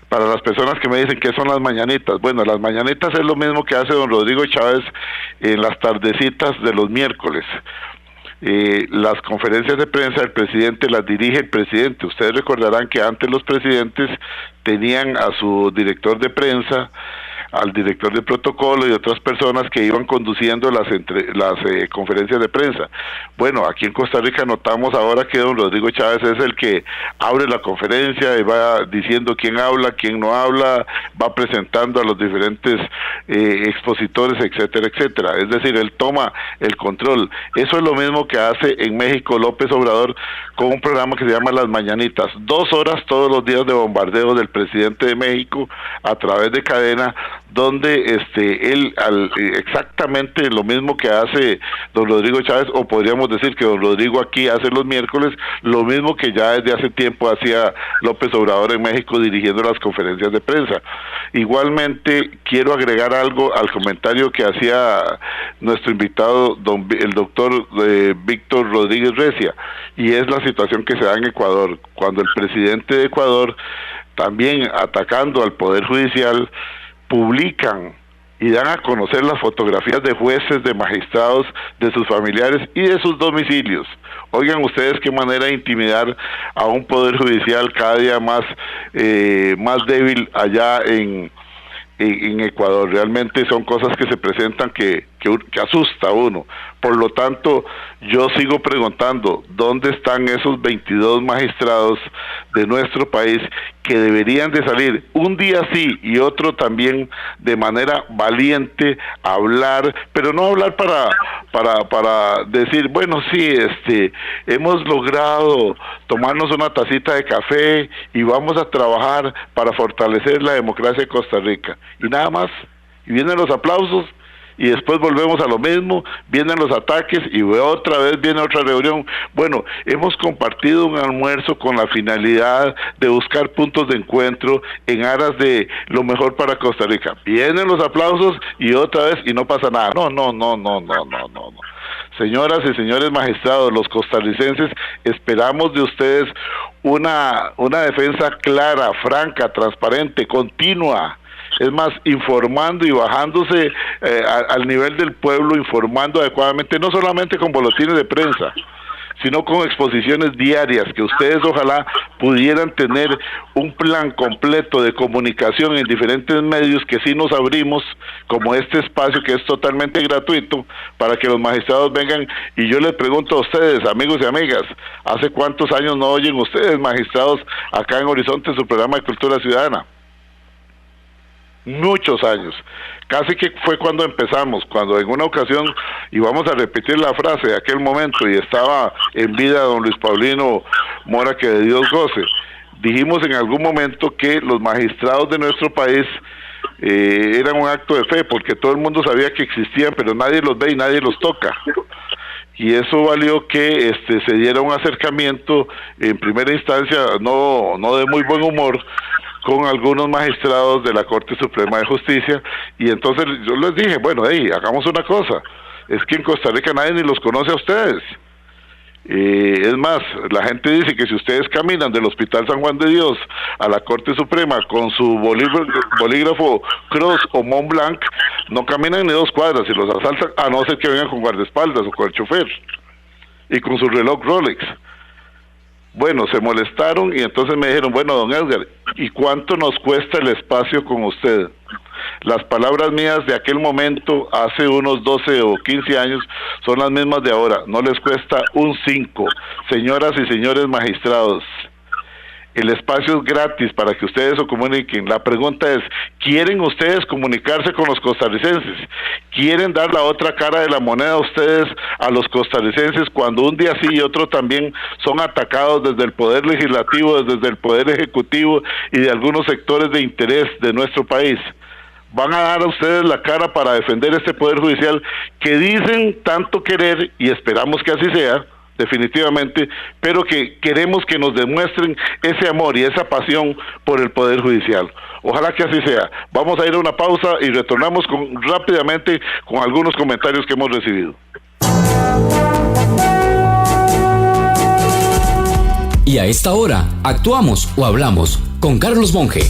Para las personas que me dicen qué son las mañanitas, bueno, las mañanitas es lo mismo que hace don Rodrigo Chávez en las tardecitas de los miércoles. Las conferencias de prensa del presidente las dirige el presidente. Ustedes recordarán que antes los presidentes tenían a su director de prensa, al director de protocolo y otras personas que iban conduciendo las conferencias de prensa. Bueno, aquí en Costa Rica notamos ahora que don Rodrigo Chávez es el que abre la conferencia y va diciendo quién habla, quién no habla, va presentando a los diferentes expositores, etcétera, etcétera. Es decir, él toma el control. Eso es lo mismo que hace en México López Obrador con un programa que se llama Las Mañanitas. 2 horas todos los días de bombardeo del presidente de México a través de cadena, donde él exactamente lo mismo que hace don Rodrigo Chávez, o podríamos decir que don Rodrigo aquí hace los miércoles, lo mismo que ya desde hace tiempo hacía López Obrador en México dirigiendo las conferencias de prensa. Igualmente quiero agregar algo al comentario que hacía nuestro invitado, el doctor Víctor Rodríguez Recia, y es la situación que se da en Ecuador, cuando el presidente de Ecuador, también atacando al Poder Judicial, publican y dan a conocer las fotografías de jueces, de magistrados, de sus familiares y de sus domicilios. Oigan ustedes qué manera de intimidar a un Poder Judicial cada día más débil allá en Ecuador. Realmente son cosas que se presentan que asusta a uno. Por lo tanto, yo sigo preguntando, ¿dónde están esos 22 magistrados de nuestro país que deberían de salir un día sí y otro también de manera valiente a hablar, pero no hablar para decir, bueno, sí, hemos logrado tomarnos una tacita de café y vamos a trabajar para fortalecer la democracia de Costa Rica, y nada más, y vienen los aplausos, y después volvemos a lo mismo, vienen los ataques y otra vez viene otra reunión. Bueno, hemos compartido un almuerzo con la finalidad de buscar puntos de encuentro en aras de lo mejor para Costa Rica. Vienen los aplausos y otra vez y no pasa nada. No. Señoras y señores magistrados, los costarricenses esperamos de ustedes una defensa clara, franca, transparente, continua. Es más, informando y bajándose al nivel del pueblo, informando adecuadamente, no solamente con boletines de prensa, sino con exposiciones diarias, que ustedes ojalá pudieran tener un plan completo de comunicación en diferentes medios que sí nos abrimos, como este espacio que es totalmente gratuito, para que los magistrados vengan. Y yo les pregunto a ustedes, amigos y amigas, ¿hace cuántos años no oyen ustedes, magistrados, acá en Horizonte, su programa de Cultura Ciudadana? Muchos años, casi que fue cuando empezamos, cuando en una ocasión, y vamos a repetir la frase de aquel momento, y estaba en vida don Luis Paulino Mora, que de Dios goce, dijimos en algún momento que los magistrados de nuestro país eran un acto de fe, porque todo el mundo sabía que existían, pero nadie los ve y nadie los toca. Y eso valió que se diera un acercamiento en primera instancia, no de muy buen humor, con algunos magistrados de la Corte Suprema de Justicia, y entonces yo les dije, bueno, hagamos una cosa, es que en Costa Rica nadie ni los conoce a ustedes. Es más, la gente dice que si ustedes caminan del Hospital San Juan de Dios a la Corte Suprema con su bolígrafo Cross o Mont Blanc, no caminan ni 2 cuadras y los asaltan, a no ser que vengan con guardaespaldas o con el chofer y con su reloj Rolex. Bueno, se molestaron y entonces me dijeron, bueno, don Edgar, ¿y cuánto nos cuesta el espacio con usted? Las palabras mías de aquel momento, hace unos 12 o 15 años, son las mismas de ahora. No les cuesta un 5. Señoras y señores magistrados, el espacio es gratis para que ustedes se comuniquen. La pregunta es, ¿quieren ustedes comunicarse con los costarricenses? ¿Quieren dar la otra cara de la moneda a ustedes, a los costarricenses, cuando un día sí y otro también son atacados desde el Poder Legislativo, desde el Poder Ejecutivo y de algunos sectores de interés de nuestro país? ¿Van a dar a ustedes la cara para defender este Poder Judicial que dicen tanto querer, y esperamos que así sea, definitivamente, pero que queremos que nos demuestren ese amor y esa pasión por el Poder Judicial? Ojalá que así sea. Vamos a ir a una pausa y retornamos rápidamente con algunos comentarios que hemos recibido. Y a esta hora, actuamos o hablamos con Carlos Monge.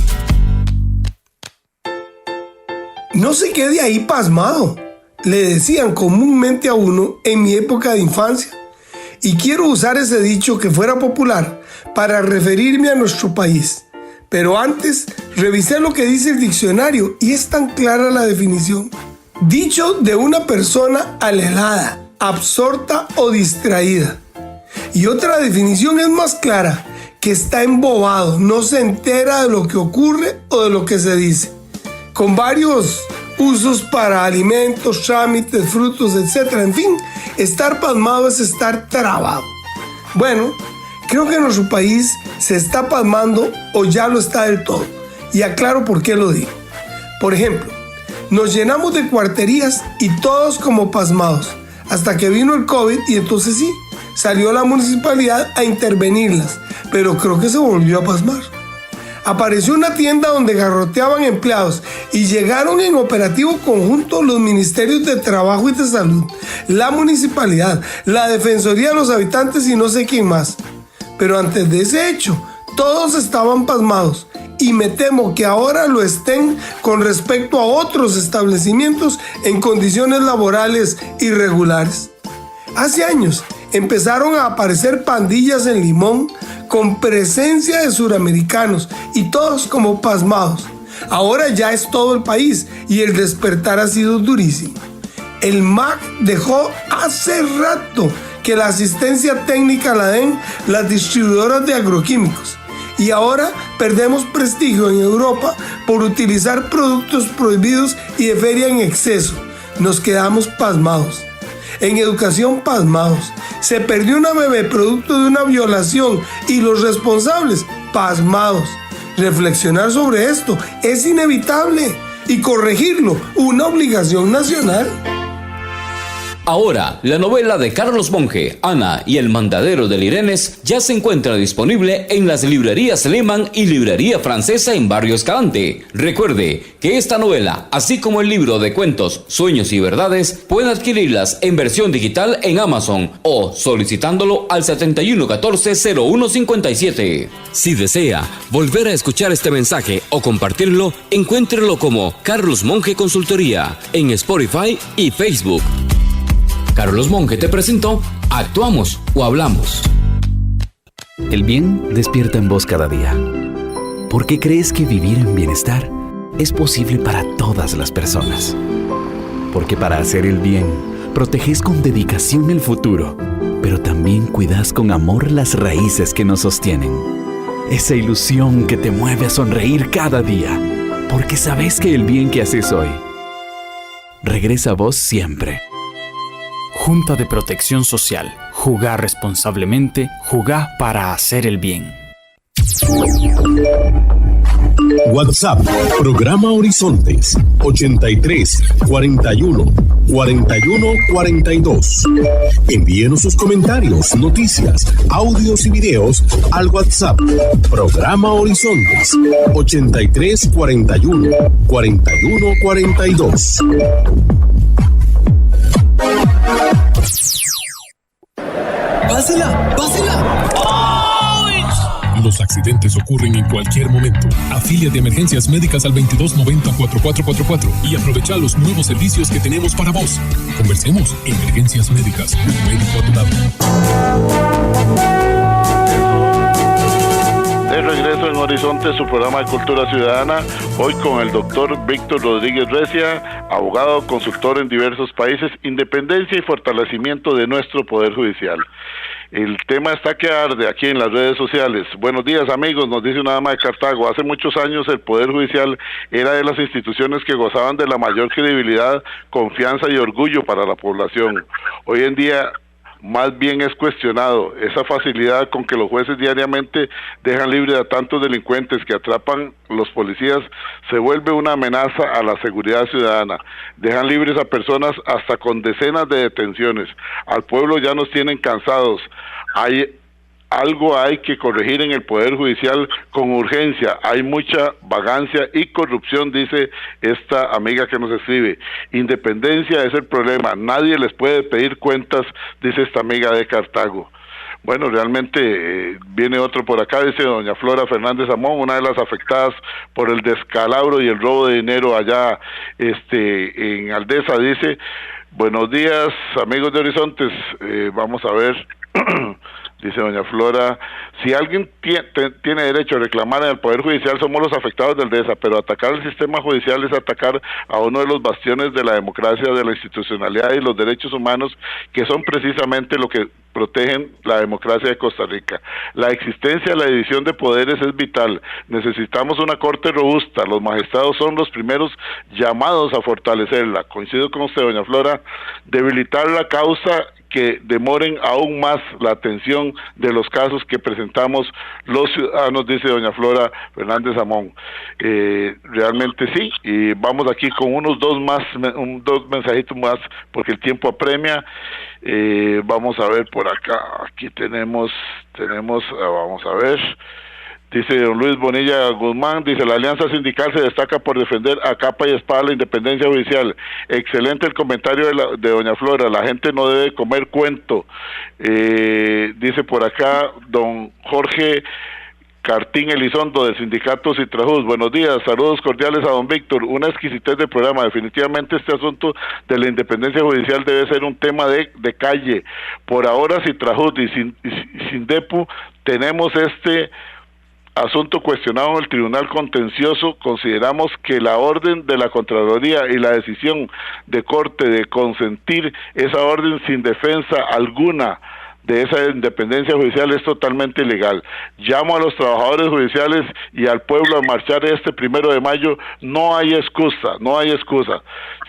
No se quede ahí pasmado, le decían comúnmente a uno en mi época de infancia. Y quiero usar ese dicho que fuera popular para referirme a nuestro país. Pero antes, revisé lo que dice el diccionario y es tan clara la definición. Dicho de una persona alelada, absorta o distraída. Y otra definición es más clara, que está embobado, no se entera de lo que ocurre o de lo que se dice. Con varios usos para alimentos, trámites, frutos, etc. En fin, estar pasmado es estar trabado. Bueno, creo que nuestro país se está pasmando o ya lo está del todo. Y aclaro por qué lo digo. Por ejemplo, Nos llenamos de cuarterías y todos como pasmados, hasta que vino el COVID y entonces sí, salió la municipalidad a intervenirlas, pero creo que se volvió a pasmar. Apareció una tienda donde garroteaban empleados y llegaron en operativo conjunto los ministerios de Trabajo y de Salud, la municipalidad, la Defensoría de los Habitantes y no sé quién más. Pero antes de ese hecho, todos estaban pasmados y me temo que ahora lo estén con respecto a otros establecimientos en condiciones laborales irregulares. Hace años empezaron a aparecer pandillas en Limón con presencia de suramericanos y todos como pasmados. Ahora ya es todo el país y el despertar ha sido durísimo. El MAC dejó hace rato que la asistencia técnica la den las distribuidoras de agroquímicos. Y ahora perdemos prestigio en Europa por utilizar productos prohibidos y de feria en exceso. Nos quedamos pasmados. En educación, pasmados. Se perdió una bebé producto de una violación y los responsables, pasmados. Reflexionar sobre esto es inevitable y corregirlo, una obligación nacional. Ahora, la novela de Carlos Monge, Ana y el mandadero del Irenes ya se encuentra disponible en las librerías Lehmann y Librería Francesa en Barrio Escalante. Recuerde que esta novela, así como el libro de cuentos Sueños y Verdades, pueden adquirirlas en versión digital en Amazon o solicitándolo al 7114-0157. Si desea volver a escuchar este mensaje o compartirlo, encuéntrelo como Carlos Monge Consultoría en Spotify y Facebook. Carlos Monge te presentó Actuamos o Hablamos. El bien despierta en vos cada día. ¿Por qué crees que vivir en bienestar es posible para todas las personas? Porque para hacer el bien, proteges con dedicación el futuro, pero también cuidas con amor las raíces que nos sostienen. Esa ilusión que te mueve a sonreír cada día, porque sabes que el bien que haces hoy regresa a vos siempre. Junta de Protección Social. Jugá responsablemente, jugá para hacer el bien. WhatsApp, programa Horizontes, 83 41 41 42. Envíenos sus comentarios, noticias, audios y videos al WhatsApp, programa Horizontes, 83 41 41 42. ¡Pásela! ¡Pásela! Los accidentes ocurren en cualquier momento. Afíliate a Emergencias Médicas al 2290-4444 y aprovecha los nuevos servicios que tenemos para vos. Conversemos. Emergencias Médicas, un médico a tu lado. De regreso en Horizonte, su programa de Cultura Ciudadana, hoy con el doctor Víctor Rodríguez Recia, abogado, consultor en diversos países, independencia y fortalecimiento de nuestro Poder Judicial. El tema está que arde aquí en las redes sociales. Buenos días, amigos, nos dice una dama de Cartago. Hace muchos años el Poder Judicial era de las instituciones que gozaban de la mayor credibilidad, confianza y orgullo para la población. Hoy en día más bien es cuestionado esa facilidad con que los jueces diariamente dejan libre a tantos delincuentes que atrapan los policías, se vuelve una amenaza a la seguridad ciudadana. Dejan libres a personas hasta con decenas de detenciones. Al pueblo ya nos tienen cansados. Algo hay que corregir en el Poder Judicial con urgencia. Hay mucha vagancia y corrupción, dice esta amiga que nos escribe. Independencia es el problema. Nadie les puede pedir cuentas, dice esta amiga de Cartago. Bueno, realmente viene otro por acá, dice doña Flora Fernández Amón, una de las afectadas por el descalabro y el robo de dinero allá en Aldesa, dice: buenos días, amigos de Horizontes, vamos a ver... Dice doña Flora, si alguien tiene derecho a reclamar en el Poder Judicial somos los afectados del DESA, pero atacar el sistema judicial es atacar a uno de los bastiones de la democracia, de la institucionalidad y los derechos humanos, que son precisamente lo que protegen la democracia de Costa Rica. La existencia de la división de poderes es vital. Necesitamos una corte robusta. Los magistrados son los primeros llamados a fortalecerla. Coincido con usted, doña Flora. Debilitar la causa que demoren aún más la atención de los casos que presentamos los ciudadanos, dice doña Flora Fernández Amón. Realmente sí, y vamos aquí con unos dos mensajitos más, porque el tiempo apremia. Vamos a ver por acá, aquí tenemos, vamos a ver. Dice don Luis Bonilla Guzmán, dice, la alianza sindical se destaca por defender a capa y espada la independencia judicial. Excelente el comentario de doña Flora, la gente no debe comer cuento. Dice por acá don Jorge Cartín Elizondo del sindicato Citrajus, buenos días, saludos cordiales a don Víctor, una exquisitez del programa. Definitivamente este asunto de la independencia judicial debe ser un tema de calle. Por ahora Citrajus y Sindepu tenemos este asunto cuestionado en el Tribunal Contencioso. Consideramos que la orden de la Contraloría y la decisión de Corte de consentir esa orden sin defensa alguna de esa independencia judicial es totalmente ilegal. Llamo a los trabajadores judiciales y al pueblo a marchar este 1 de mayo. No hay excusa.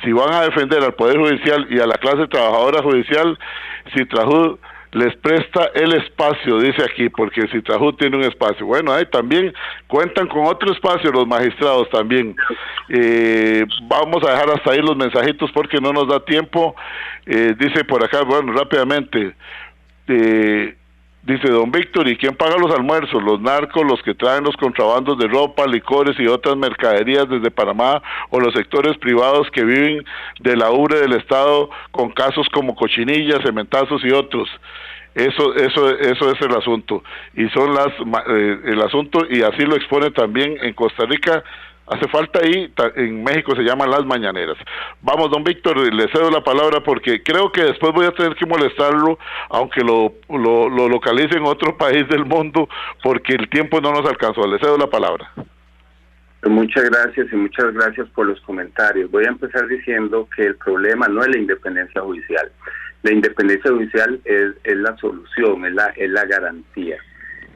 Si van a defender al Poder Judicial y a la clase trabajadora judicial, Citrajud les presta el espacio, dice aquí, porque Citrajud tiene un espacio. Bueno, también cuentan con otro espacio los magistrados también. Vamos a dejar hasta ahí los mensajitos porque no nos da tiempo. Dice por acá, bueno, rápidamente, dice don Víctor, ¿y quién paga los almuerzos? Los narcos, los que traen los contrabandos de ropa, licores y otras mercaderías desde Panamá, o los sectores privados que viven de la ubre del Estado con casos como cochinillas, cementazos y otros. Eso es el asunto, y son el asunto, y así lo expone también en Costa Rica. Hace falta ahí, en México se llaman las mañaneras. Vamos, don Víctor, le cedo la palabra porque creo que después voy a tener que molestarlo, aunque lo localice en otro país del mundo, porque el tiempo no nos alcanzó. Le cedo la palabra. Muchas gracias y muchas gracias por los comentarios. Voy a empezar diciendo que el problema no es la independencia judicial. La independencia judicial es la solución, es la garantía.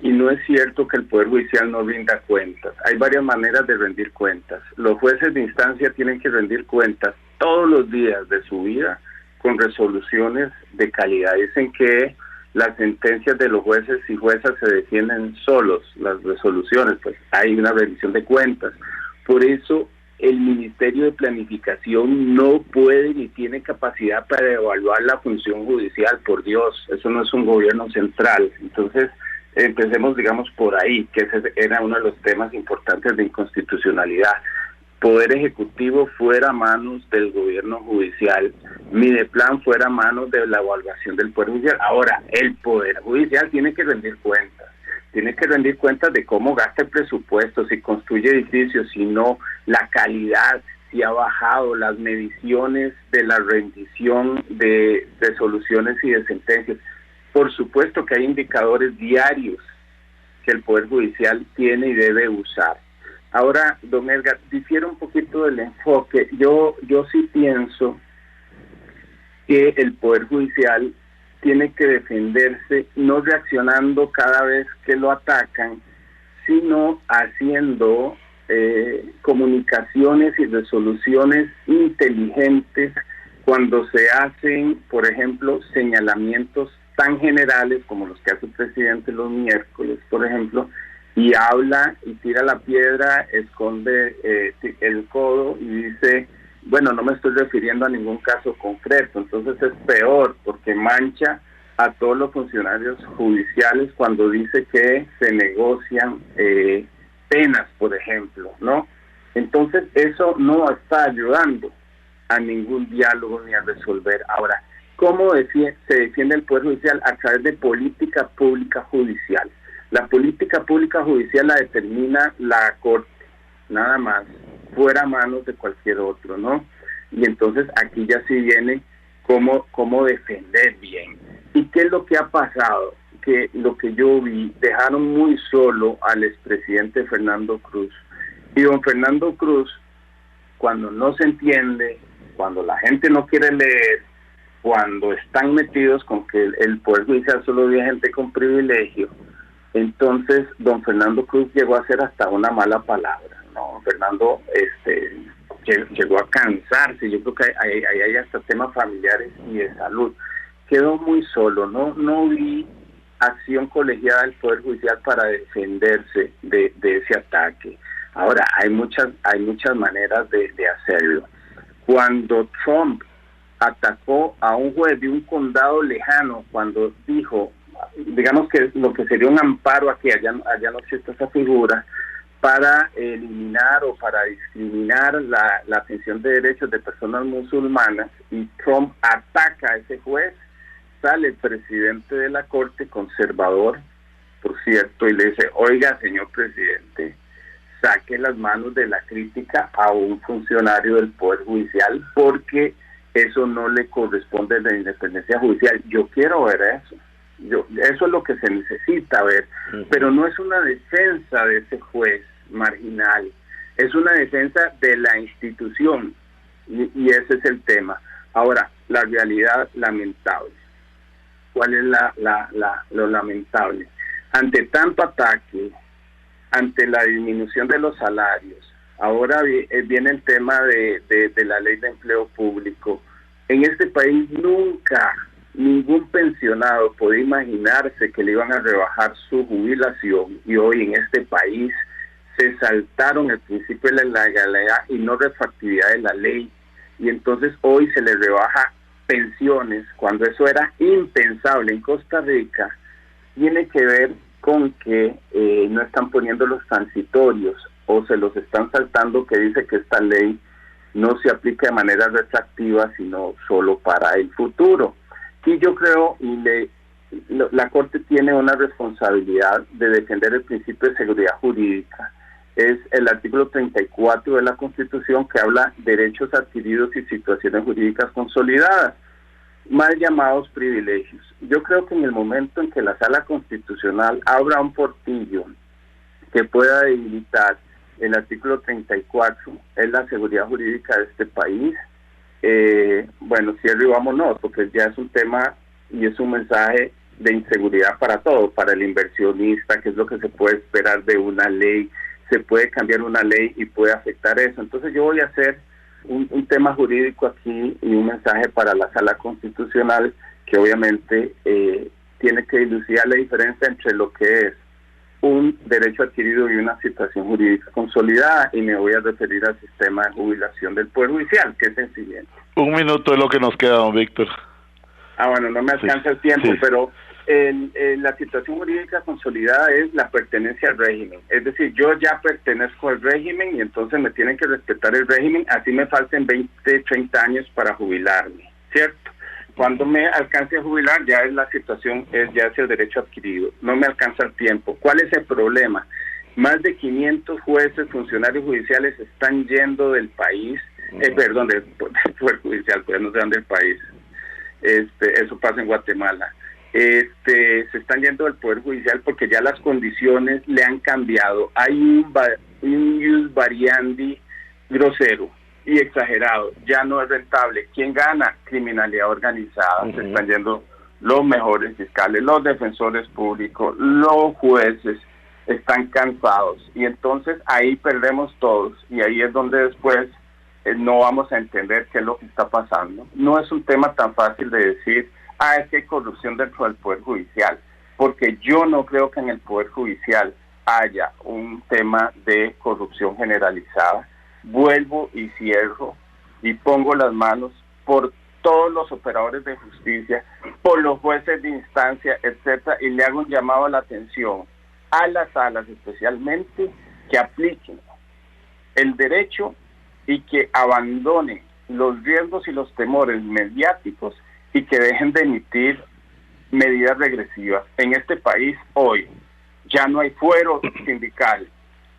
Y no es cierto que el Poder Judicial no rinda cuentas. Hay varias maneras de rendir cuentas. Los jueces de instancia tienen que rendir cuentas todos los días de su vida con resoluciones de calidad. Dicen que las sentencias de los jueces y juezas se defienden solos, las resoluciones, pues hay una rendición de cuentas. Por eso el Ministerio de Planificación no puede ni tiene capacidad para evaluar la función judicial, por Dios, eso no es un gobierno central. Entonces, empecemos, digamos, por ahí, que ese era uno de los temas importantes de inconstitucionalidad. Poder Ejecutivo fuera a manos del gobierno judicial, Mideplan fuera a manos de la evaluación del Poder Judicial. Ahora, el Poder Judicial tiene que rendir cuentas de cómo gasta el presupuesto, si construye edificios, si no, la calidad, si ha bajado, las mediciones de la rendición de resoluciones y de sentencias. Por supuesto que hay indicadores diarios que el Poder Judicial tiene y debe usar. Ahora, don Edgar, difiere un poquito del enfoque. Yo sí pienso que el Poder Judicial tiene que defenderse no reaccionando cada vez que lo atacan, sino haciendo comunicaciones y resoluciones inteligentes cuando se hacen, por ejemplo, señalamientos tan generales como los que hace el presidente los miércoles, por ejemplo, y habla y tira la piedra, esconde el codo y dice, bueno, no me estoy refiriendo a ningún caso concreto. Entonces es peor porque mancha a todos los funcionarios judiciales cuando dice que se negocian penas, por ejemplo, ¿no? Entonces eso no está ayudando a ningún diálogo ni a resolver. Ahora, ¿cómo se defiende el Poder Judicial? A través de política pública judicial. La política pública judicial la determina la Corte, nada más, fuera a manos de cualquier otro, ¿no? Y entonces aquí ya sí viene cómo defender bien. ¿Y qué es lo que ha pasado? Que lo que yo vi, dejaron muy solo al expresidente Fernando Cruz. Y don Fernando Cruz, cuando no se entiende, cuando la gente no quiere leer, cuando están metidos con que el Poder Judicial solo ve gente con privilegio, entonces don Fernando Cruz llegó a ser hasta una mala palabra, ¿no? Fernando llegó a cansarse. Yo creo que hay hasta temas familiares y de salud quedó muy solo, no vi acción colegiada del Poder Judicial para defenderse de ese ataque. Ahora, hay muchas maneras de hacerlo. Cuando Trump atacó a un juez de un condado lejano, cuando dijo, digamos que lo que sería un amparo aquí, allá no existe esa figura, para eliminar o para discriminar la atención de derechos de personas musulmanas, y Trump ataca a ese juez, sale el presidente de la corte, conservador, por cierto, y le dice, oiga, señor presidente, saque las manos de la crítica a un funcionario del Poder Judicial, porque eso no le corresponde a la independencia judicial. Yo quiero ver eso. Eso es lo que se necesita ver, pero no es una defensa de ese juez marginal, es una defensa de la institución, y ese es el tema. Ahora, la realidad lamentable. ¿Cuál es lo lamentable? Ante tanto ataque, ante la disminución de los salarios, ahora viene el tema de la ley de empleo público. En este país nunca ningún pensionado podía imaginarse que le iban a rebajar su jubilación, y hoy en este país se saltaron el principio de la legalidad y no retroactividad de la ley, y entonces hoy se le rebaja pensiones cuando eso era impensable en Costa Rica. Tiene que ver con que no están poniendo los transitorios o se los están saltando, que dice que esta ley no se aplica de manera retroactiva sino solo para el futuro. Y yo creo, la Corte tiene una responsabilidad de defender el principio de seguridad jurídica. Es el artículo 34 de la Constitución, que habla de derechos adquiridos y situaciones jurídicas consolidadas, mal llamados privilegios. Yo creo que en el momento en que la Sala Constitucional abra un portillo que pueda debilitar el artículo 34, es la seguridad jurídica de este país, bueno, cierre y vámonos, porque ya es un tema y es un mensaje de inseguridad para todo, para el inversionista, que es lo que se puede esperar de una ley. Se puede cambiar una ley y puede afectar eso. Entonces yo voy a hacer un tema jurídico aquí y un mensaje para la Sala Constitucional, que obviamente tiene que dilucidar la diferencia entre lo que es un derecho adquirido y una situación jurídica consolidada, y me voy a referir al sistema de jubilación del Poder Judicial, que es el siguiente. Un minuto es lo que nos queda, don Víctor. Bueno, no me alcanza el tiempo, pero la situación jurídica consolidada es la pertenencia al régimen. Es decir, yo ya pertenezco al régimen y entonces me tienen que respetar el régimen, así me falten 20, 30 años para jubilarme, ¿cierto? Cuando me alcance a jubilar, ya es la situación, ya es el derecho adquirido. No me alcanza el tiempo. ¿Cuál es el problema? Más de 500 jueces, funcionarios judiciales están yendo del país, del Poder Judicial, pues no sean del país. Eso pasa en Guatemala. Se están yendo del Poder Judicial porque ya las condiciones le han cambiado. Hay un ius variandi grosero y exagerado, ya no es rentable. ¿Quién gana? Criminalidad organizada. Se están yendo los mejores fiscales, los defensores públicos, los jueces, están cansados, y entonces ahí perdemos todos, y ahí es donde después no vamos a entender qué es lo que está pasando. No es un tema tan fácil de decir, es que hay corrupción dentro del Poder Judicial, porque yo no creo que en el Poder Judicial haya un tema de corrupción generalizada. Vuelvo y cierro y pongo las manos por todos los operadores de justicia, por los jueces de instancia, etcétera, y le hago un llamado a la atención a las salas, especialmente, que apliquen el derecho y que abandonen los riesgos y los temores mediáticos y que dejen de emitir medidas regresivas. En este país hoy ya no hay fuero sindical.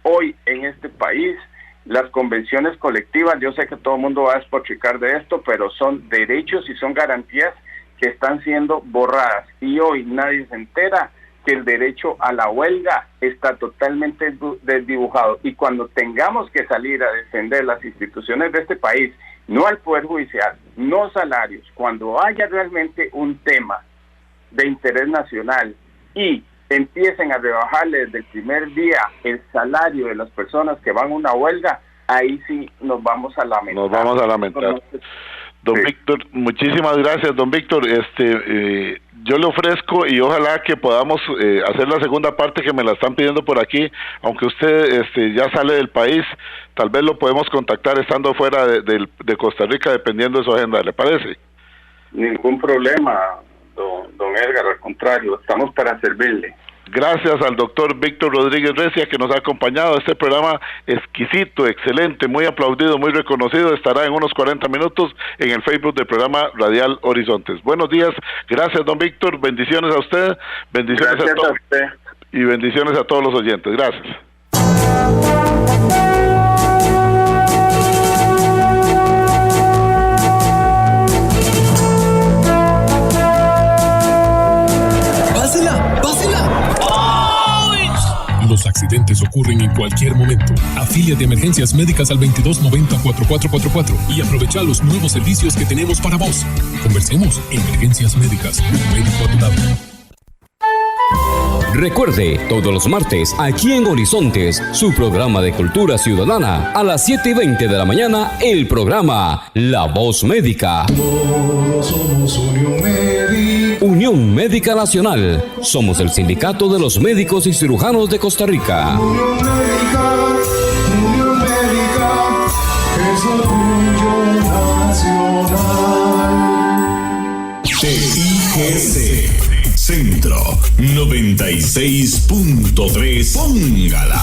Hoy en este país las convenciones colectivas, yo sé que todo el mundo va a despotricar de esto, pero son derechos y son garantías que están siendo borradas, y hoy nadie se entera que el derecho a la huelga está totalmente desdibujado, y cuando tengamos que salir a defender las instituciones de este país, no al Poder Judicial, no salarios, cuando haya realmente un tema de interés nacional y empiecen a rebajarle desde el primer día el salario de las personas que van a una huelga, ahí sí nos vamos a lamentar. Don Víctor, muchísimas gracias, don Víctor. Yo le ofrezco y ojalá que podamos hacer la segunda parte que me la están pidiendo por aquí, aunque usted ya sale del país, tal vez lo podemos contactar estando fuera de Costa Rica, dependiendo de su agenda, ¿le parece? Ningún problema, don Edgar, al contrario, estamos para servirle. Gracias al doctor Víctor Rodríguez Recia, que nos ha acompañado. Este programa exquisito, excelente, muy aplaudido, muy reconocido, estará en unos 40 minutos en el Facebook del programa Radial Horizontes. Buenos días, gracias don Víctor, bendiciones a usted, bendiciones gracias a todos usted. Y bendiciones a todos los oyentes. Gracias. Los accidentes ocurren en cualquier momento. Afíliate de Emergencias Médicas al 2290-4444 y aprovecha los nuevos servicios que tenemos para vos. Conversemos. Emergencias Médicas, un médico a tu lado. Recuerde, todos los martes, aquí en Horizontes, su programa de cultura ciudadana, a las 7:20 de la mañana, el programa La Voz Médica. Todos somos Unión Médica. Unión Médica Nacional. Somos el sindicato de los médicos y cirujanos de Costa Rica. Unión Médica es orgullo nacional. TIGC Centro 96.3. Póngala.